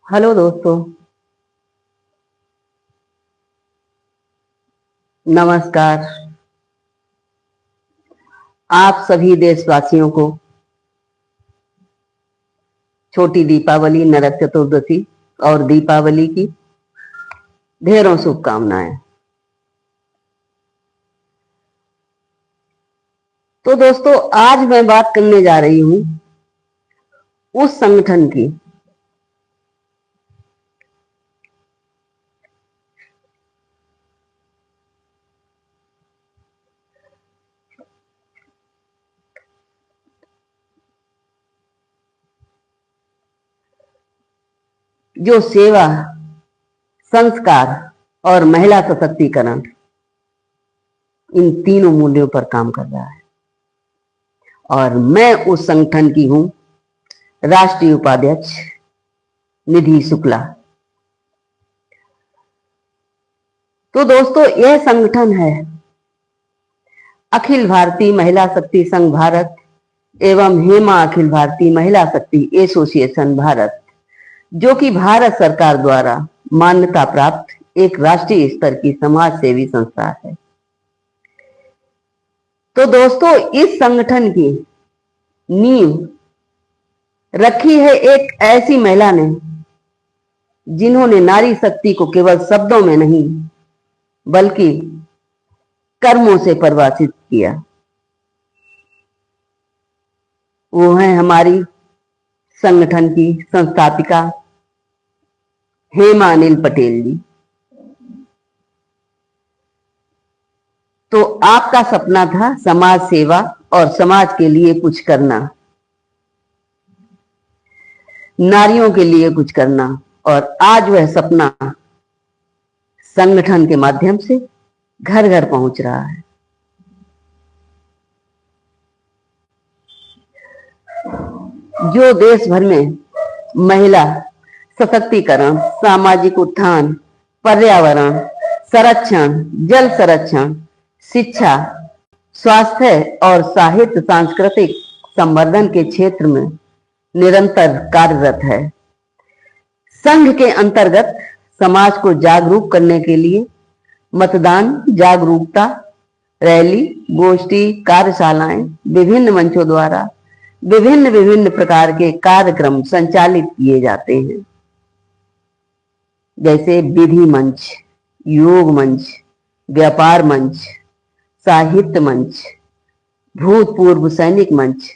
Hello दोस्तों। नमस्कार। आप सभी देशवासियों को छोटी दीपावली, नरक चतुर्दशी और दीपावली की ढेरों शुभकामनाएं। तो दोस्तों, आज मैं बात करने जा रही हूं उस संगठन की जो सेवा, संस्कार और महिला सशक्तिकरण इन तीनों मूल्यों पर काम कर रहा है। और मैं उस संगठन की हूं राष्ट्रीय उपाध्यक्ष निधि शुक्ला। तो दोस्तों, यह संगठन है अखिल भारतीय महिला शक्ति संघ भारत एवं हेमा अखिल भारतीय महिला शक्ति एसोसिएशन भारत, जो कि भारत सरकार द्वारा मान्यता प्राप्त एक राष्ट्रीय स्तर की समाज सेवी संस्था है। तो दोस्तों, इस संगठन की नींव रखी है एक ऐसी महिला ने जिन्होंने नारी शक्ति को केवल शब्दों में नहीं बल्कि कर्मों से परिभाषित किया। वो है हमारी संगठन की संस्थापिका हेमा अनिल पटेल जी। तो आपका सपना था समाज सेवा और समाज के लिए कुछ करना, नारियों के लिए कुछ करना, और आज वह सपना संगठन के माध्यम से घर घर पहुंच रहा है। जो देश भर में महिला सशक्तिकरण, सामाजिक उत्थान, पर्यावरण संरक्षण, जल संरक्षण, शिक्षा, स्वास्थ्य और साहित्य सांस्कृतिक संवर्धन के क्षेत्र में निरंतर कार्यरत है। संघ के अंतर्गत समाज को जागरूक करने के लिए मतदान जागरूकता रैली, गोष्ठी, कार्यशालाएं विभिन्न मंचों द्वारा विभिन्न विभिन्न प्रकार के कार्यक्रम संचालित किए जाते हैं, जैसे विधि मंच, योग मंच, व्यापार मंच, साहित्य मंच, भूतपूर्व सैनिक मंच,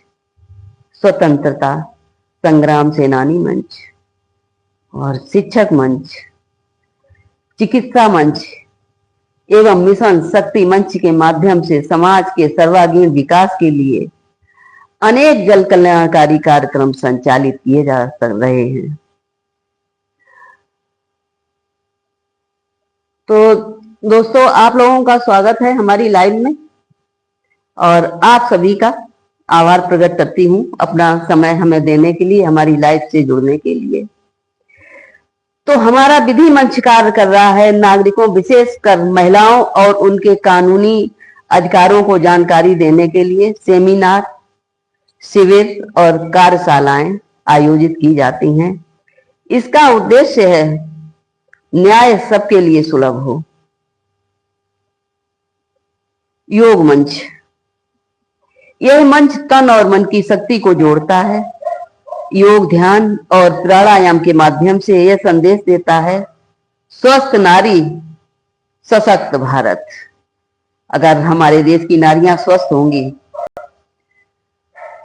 स्वतंत्रता संग्राम सेनानी मंच और शिक्षक मंच, चिकित्सा मंच एवं मिशन शक्ति मंच के माध्यम से समाज के सर्वांगीण विकास के लिए अनेक जन कल्याणकारी कार्यक्रम संचालित किए जा रहे हैं। तो दोस्तों, आप लोगों का स्वागत है हमारी लाइव में और आप सभी का आभार प्रकट करती हूं अपना समय हमें देने के लिए, हमारी लाइव से जुड़ने के लिए। तो हमारा विधि मंच कार्य कर रहा है नागरिकों, विशेषकर महिलाओं और उनके कानूनी अधिकारों को जानकारी देने के लिए सेमिनार, शिविर और कार्यशालाएं आयोजित की जाती हैं। इसका उद्देश्य है न्याय सबके लिए सुलभ हो। योग मंच, यह मंच तन और मन की शक्ति को जोड़ता है। योग, ध्यान और प्राणायाम के माध्यम से यह संदेश देता है स्वस्थ नारी सशक्त भारत। अगर हमारे देश की नारियां स्वस्थ होंगी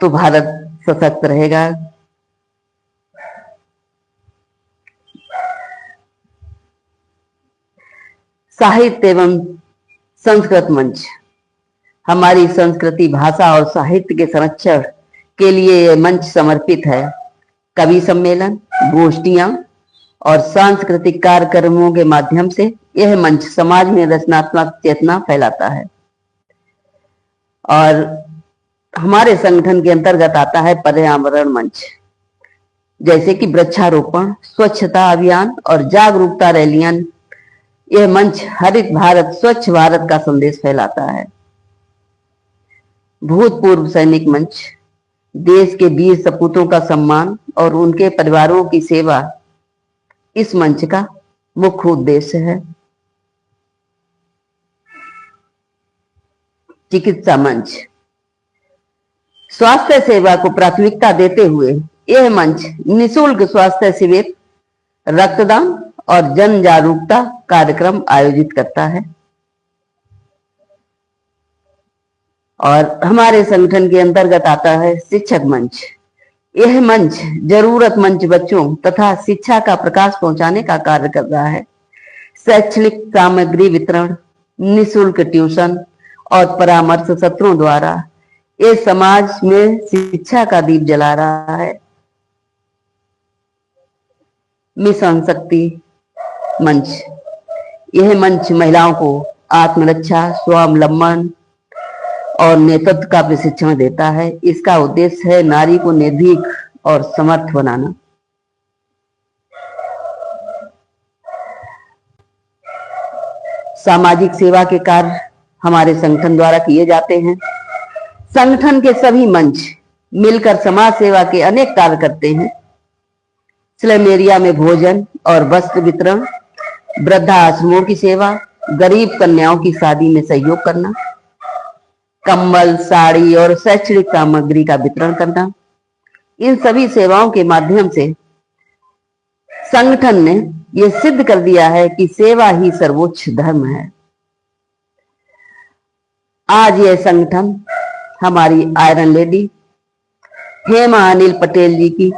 तो भारत सशक्त रहेगा। साहित्य एवं संस्कृत मंच, हमारी संस्कृति, भाषा और साहित्य के संरक्षण के लिए यह मंच समर्पित है। कवि सम्मेलन, गोष्ठियां और सांस्कृतिक कार्यक्रमों के माध्यम से यह मंच समाज में रचनात्मक चेतना फैलाता है। और हमारे संगठन के अंतर्गत आता है पर्यावरण मंच, जैसे कि वृक्षारोपण, स्वच्छता अभियान और जागरूकता रैलियां। यह मंच हरित भारत, स्वच्छ भारत का संदेश फैलाता है। भूतपूर्व सैनिक मंच, देश के वीर सपूतों का सम्मान और उनके परिवारों की सेवा इस मंच का मुख्य उद्देश्य है। चिकित्सा मंच स्वास्थ्य सेवा को प्राथमिकता देते हुए यह मंच निःशुल्क स्वास्थ्य शिविर, रक्तदान और जन जागरूकता कार्यक्रम आयोजित करता है। और हमारे संगठन के अंतर्गत आता है शिक्षक मंच। यह मंच जरूरतमंद बच्चों तथा शिक्षा का प्रकाश पहुंचाने का कार्य कर रहा है। शैक्षणिक सामग्री वितरण, निःशुल्क ट्यूशन और परामर्श सत्रों द्वारा ये समाज में शिक्षा का दीप जला रहा है। मिशन शक्ति मंच यह मंच महिलाओं को आत्मरक्षा, स्वावलंबन और नेतृत्व का प्रशिक्षण देता है। इसका उद्देश्य है नारी को निर्भीक और समर्थ बनाना। सामाजिक सेवा के कार्य हमारे संगठन द्वारा किए जाते हैं। संगठन के सभी मंच मिलकर समाज सेवा के अनेक कार्य करते हैं। स्लम एरिया में भोजन और वस्त्र वितरण, वृद्धाश्रमों की सेवा, गरीब कन्याओं की शादी में सहयोग करना, कंबल, साड़ी और शैक्षणिक सामग्री का वितरण करना। इन सभी सेवाओं के माध्यम से संगठन ने यह सिद्ध कर दिया है कि सेवा ही सर्वोच्च धर्म है। आज यह संगठन हमारी आयरन लेडी हेमा अनिल पटेल जी की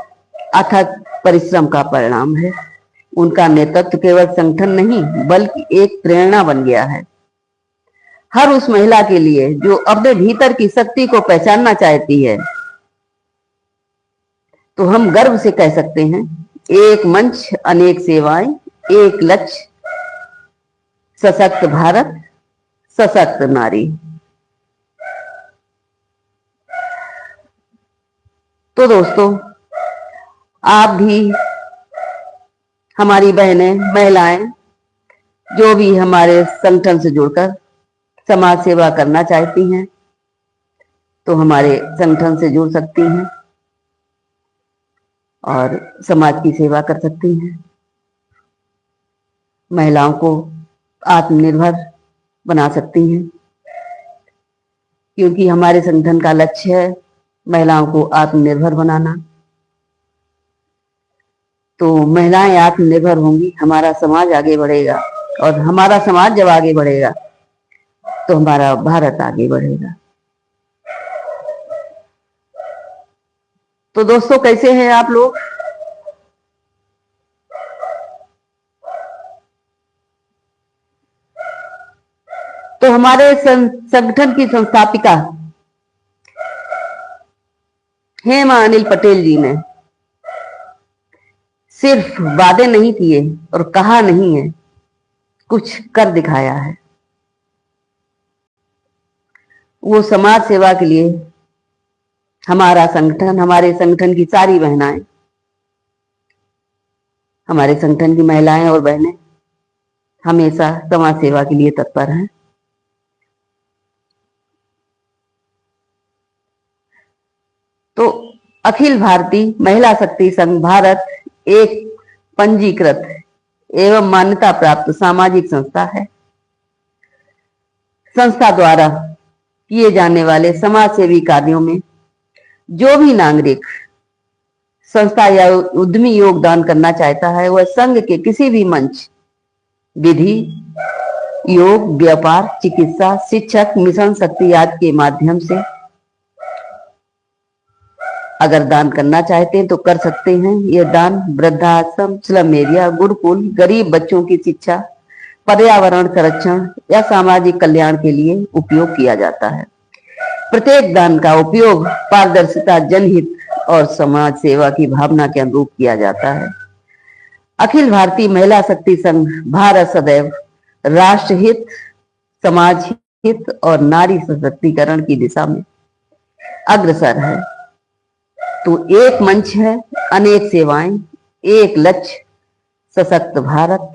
अथक परिश्रम का परिणाम है। उनका नेतृत्व केवल संगठन नहीं बल्कि एक प्रेरणा बन गया है हर उस महिला के लिए जो अपने भीतर की शक्ति को पहचानना चाहती है। तो हम गर्व से कह सकते हैं, एक मंच अनेक सेवाएं, एक लक्ष्य, सशक्त भारत, सशक्त नारी। तो दोस्तों, आप भी, हमारी बहनें, महिलाएं जो भी हमारे संगठन से जुड़कर समाज सेवा करना चाहती हैं तो हमारे संगठन से जुड़ सकती हैं और समाज की सेवा कर सकती हैं। महिलाओं को आत्मनिर्भर बना सकती हैं, क्योंकि हमारे संगठन का लक्ष्य है महिलाओं को आत्मनिर्भर बनाना। तो महिलाएं आत्मनिर्भर होंगी, हमारा समाज आगे बढ़ेगा, और हमारा समाज जब आगे बढ़ेगा तो हमारा भारत आगे बढ़ेगा। तो दोस्तों, कैसे हैं आप लोग? तो हमारे संगठन की संस्थापिका हेमा अनिल पटेल जी ने सिर्फ वादे नहीं किए और कहा नहीं है, कुछ कर दिखाया है। वो समाज सेवा के लिए हमारा संगठन, हमारे संगठन की सारी बहनाएं, हमारे संगठन की महिलाएं और बहनें हमेशा समाज सेवा के लिए तत्पर हैं। तो अखिल भारतीय महिला शक्ति संघ भारत एक पंजीकृत एवं मान्यता प्राप्त सामाजिक संस्था है। संस्था द्वारा किए जाने वाले समाज सेवी कार्यों में जो भी नागरिक, संस्था या उद्यमी योगदान करना चाहता है, वह संघ के किसी भी मंच, विधि, योग, व्यापार, चिकित्सा, शिक्षक, मिशन शक्ति आदि के माध्यम से अगर दान करना चाहते हैं तो कर सकते हैं। यह दान वृद्धाश्रम, स्लम एरिया, गुरुकुल, गरीब बच्चों की शिक्षा, पर्यावरण संरक्षण या सामाजिक कल्याण के लिए उपयोग किया जाता है। प्रत्येक दान का उपयोग पारदर्शिता, जनहित और समाज सेवा की भावना के अनुरूप किया जाता है। अखिल भारतीय महिला शक्ति संघ भारत सदैव राष्ट्र हित, समाज हित और नारी सशक्तिकरण की दिशा में अग्रसर है। तो एक मंच है, अनेक सेवाएं, एक लक्ष्य, सशक्त भारत,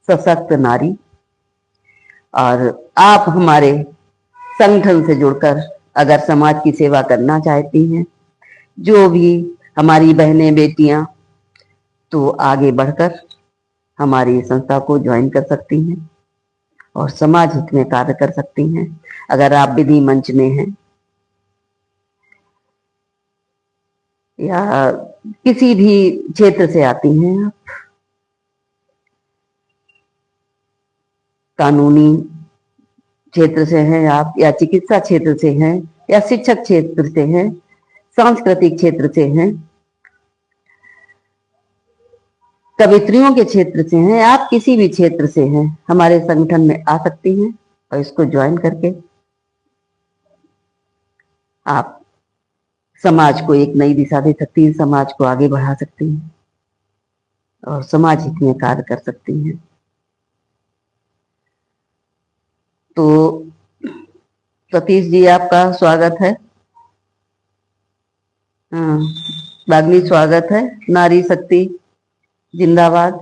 सशक्त नारी। और आप हमारे संगठन से जुड़कर अगर समाज की सेवा करना चाहती हैं, जो भी हमारी बहनें, बेटियां, तो आगे बढ़कर हमारी संस्था को ज्वाइन कर सकती हैं और समाज हित में कार्य कर सकती हैं। अगर आप विधि मंच में हैं या किसी भी क्षेत्र से आती हैं, आप कानूनी क्षेत्र से हैं आप, या चिकित्सा क्षेत्र से हैं, या शिक्षक क्षेत्र से हैं, सांस्कृतिक क्षेत्र से हैं, कवित्रियों के क्षेत्र से हैं, आप किसी भी क्षेत्र से हैं, हमारे संगठन में आ सकती हैं और इसको ज्वाइन करके आप समाज को एक नई दिशा दे सकती हैं, समाज को आगे बढ़ा सकती हैं और समाज हित में कार्य कर सकती हैं। तो सतीश जी, आपका स्वागत है। हाँ, बागनी स्वागत है। नारी शक्ति जिंदाबाद।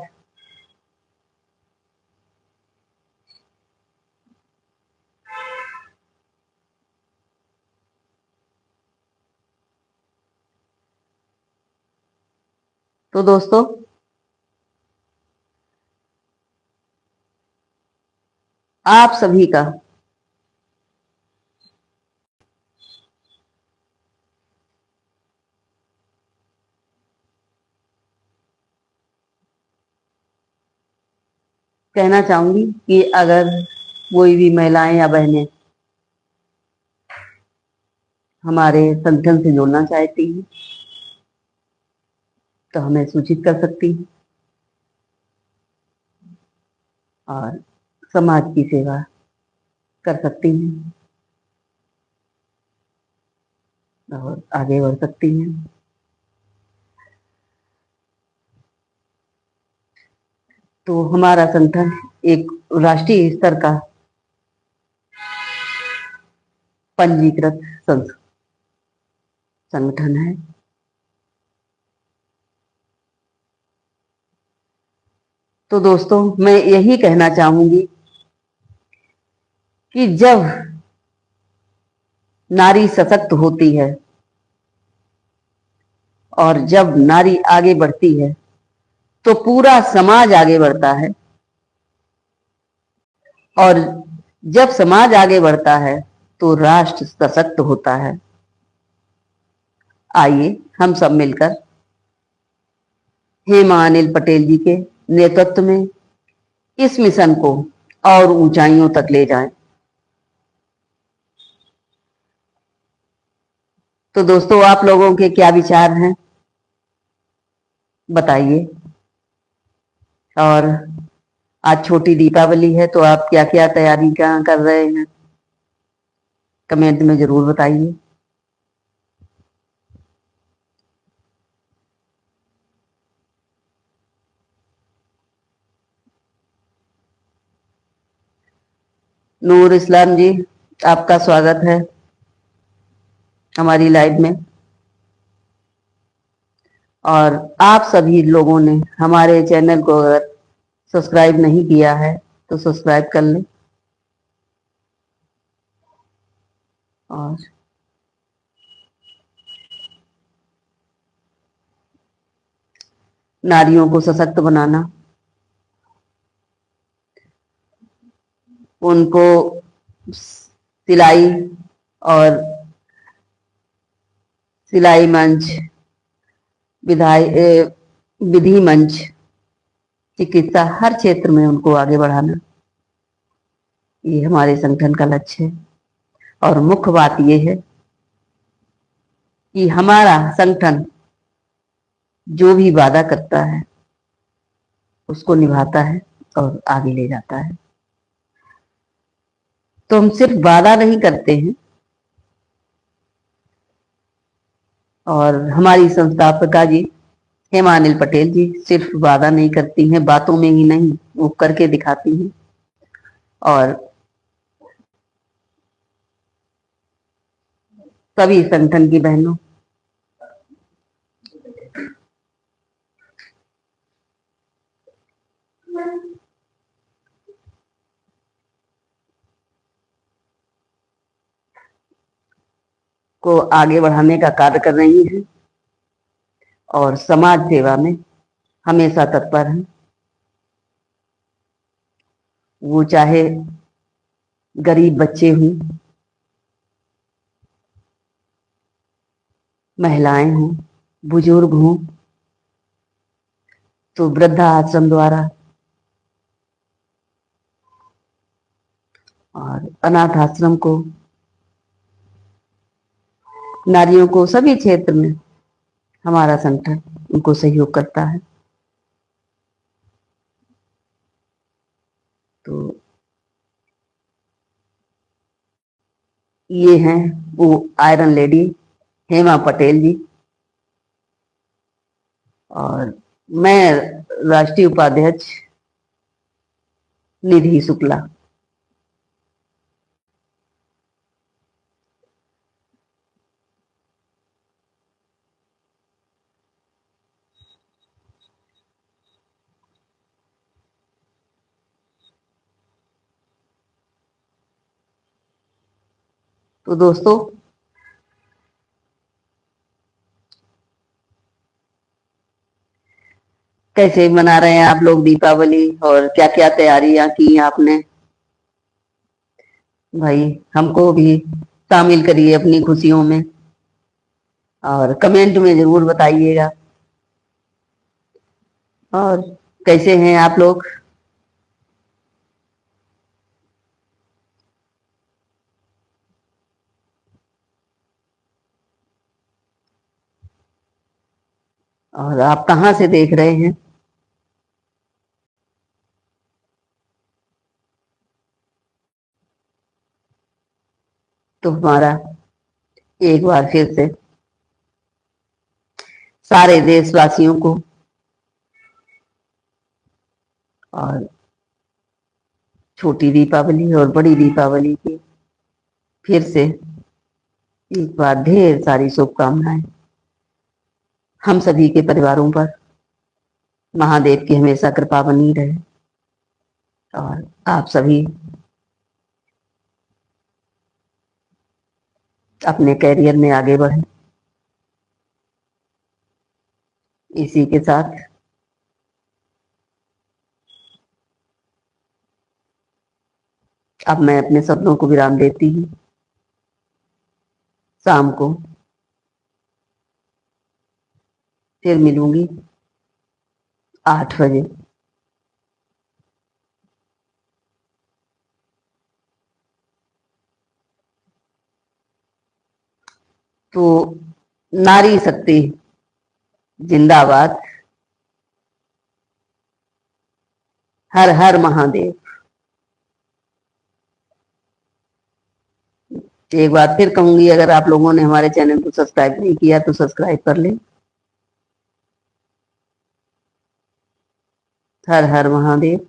तो दोस्तों, आप सभी का कहना चाहूंगी कि अगर कोई भी महिलाएं या बहनें हमारे संगठन से जुड़ना चाहती हैं तो हमें सूचित कर सकती हैं और समाज की सेवा कर सकती हैं और आगे बढ़ सकती हैं। तो हमारा संगठन एक राष्ट्रीय स्तर का पंजीकृत संगठन है। तो दोस्तों, मैं यही कहना चाहूंगी कि जब नारी सशक्त होती है और जब नारी आगे बढ़ती है तो पूरा समाज आगे बढ़ता है, और जब समाज आगे बढ़ता है तो राष्ट्र सशक्त होता है। आइए हम सब मिलकर हेमा अनिल पटेल जी के नेतृत्व में इस मिशन को और ऊंचाइयों तक ले जाएं। तो दोस्तों, आप लोगों के क्या विचार हैं, बताइए। और आज छोटी दीपावली है, तो आप क्या क्या तैयारी क्या कर रहे हैं, कमेंट में जरूर बताइए। नूर इस्लाम जी, आपका स्वागत है हमारी लाइव में। और आप सभी लोगों ने हमारे चैनल को अगर सब्सक्राइब नहीं किया है तो सब्सक्राइब कर लें और नारियों को सशक्त बनाना, उनको सिलाई और सिलाई मंच, विधि मंच, चिकित्सा, हर क्षेत्र में उनको आगे बढ़ाना, ये हमारे संगठन का लक्ष्य है। और मुख्य बात यह है कि हमारा संगठन जो भी वादा करता है उसको निभाता है और आगे ले जाता है। तो हम सिर्फ वादा नहीं करते हैं, और हमारी संस्थापिका जी हेमा अनिल पटेल जी सिर्फ वादा नहीं करती हैं, बातों में ही नहीं, वो करके दिखाती हैं। और सभी संगठन की बहनों को आगे बढ़ाने का कार्य कर रही हैं और समाज सेवा में हमेशा तत्पर हैं। वो चाहे गरीब बच्चे हों, महिलाएं हों, बुजुर्ग हों, तो वृद्धा आश्रम द्वारा और अनाथ आश्रम को, नारियों को, सभी क्षेत्र में हमारा संगठन उनको सहयोग करता है। तो ये हैं वो आयरन लेडी हेमा पटेल जी, और मैं राष्ट्रीय उपाध्यक्ष निधि शुक्ला। तो दोस्तों, कैसे मना रहे हैं आप लोग दीपावली, और क्या क्या तैयारियां की आपने? भाई हमको भी शामिल करिए अपनी खुशियों में, और कमेंट में जरूर बताइएगा। और कैसे हैं आप लोग? और आप कहाँ से देख रहे हैं? तो हमारा एक बार फिर से सारे देशवासियों को और छोटी दीपावली और बड़ी दीपावली की फिर से एक बार ढेर सारी शुभकामनाएं। हम सभी के परिवारों पर महादेव की हमेशा कृपा बनी रहे, और आप सभी अपने कैरियर में आगे बढ़े। इसी के साथ अब मैं अपने सपनों को विराम देती हूँ। शाम को फिर मिलूंगी 8 बजे। तो नारी शक्ति जिंदाबाद, हर हर महादेव। एक बार फिर कहूंगी, अगर आप लोगों ने हमारे चैनल को सब्सक्राइब नहीं किया तो सब्सक्राइब कर लें। हर हर महादेव।